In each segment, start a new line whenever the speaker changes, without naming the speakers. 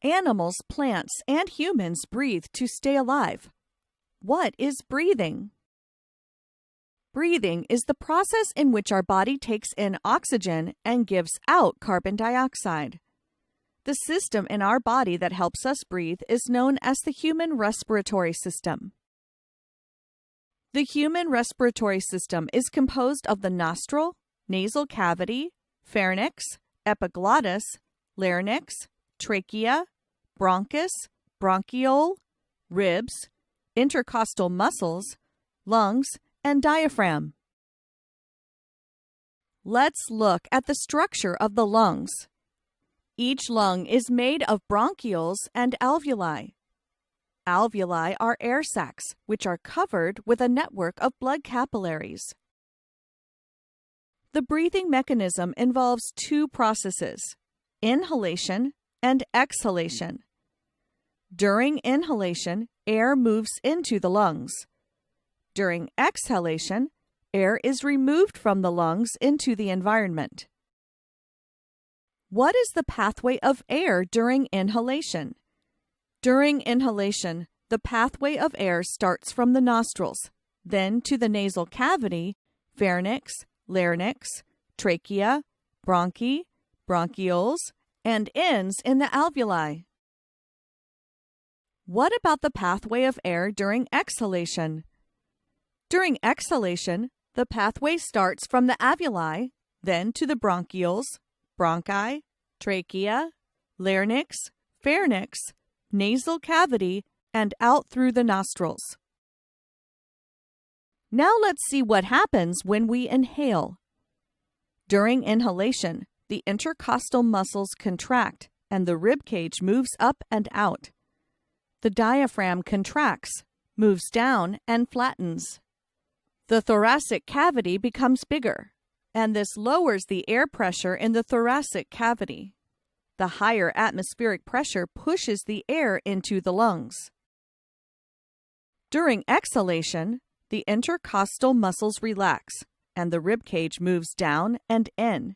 Animals, plants, and humans breathe to stay alive. What is breathing? Breathing is the process in which our body takes in oxygen and gives out carbon dioxide. The system in our body that helps us breathe is known as the human respiratory system. The human respiratory system is composed of the nostril, nasal cavity, pharynx, epiglottis, larynx, trachea, bronchus, bronchiole, ribs, intercostal muscles, lungs, and diaphragm. Let's look at the structure of the lungs. Each lung is made of bronchioles and alveoli. Alveoli are air sacs, which are covered with a network of blood capillaries. The breathing mechanism involves two processes, inhalation and exhalation. During inhalation, air moves into the lungs. During exhalation, air is removed from the lungs into the environment. What is the pathway of air during inhalation? During inhalation, the pathway of air starts from the nostrils, then to the nasal cavity, pharynx, larynx, trachea, bronchi, bronchioles, and ends in the alveoli. What about the pathway of air during exhalation? During exhalation, the pathway starts from the alveoli, then to the bronchioles, bronchi, trachea, larynx, pharynx, nasal cavity, and out through the nostrils. Now let's see what happens when we inhale. During inhalation, the intercostal muscles contract and the rib cage moves up and out. The diaphragm contracts, moves down, and flattens. The thoracic cavity becomes bigger, and this lowers the air pressure in the thoracic cavity. The higher atmospheric pressure pushes the air into the lungs. During exhalation, the intercostal muscles relax, and the rib cage moves down and in.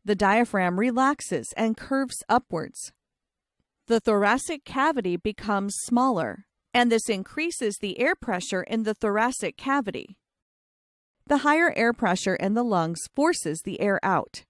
The diaphragm relaxes and curves upwards. The thoracic cavity becomes smaller, and this increases the air pressure in the thoracic cavity. The higher air pressure in the lungs forces the air out.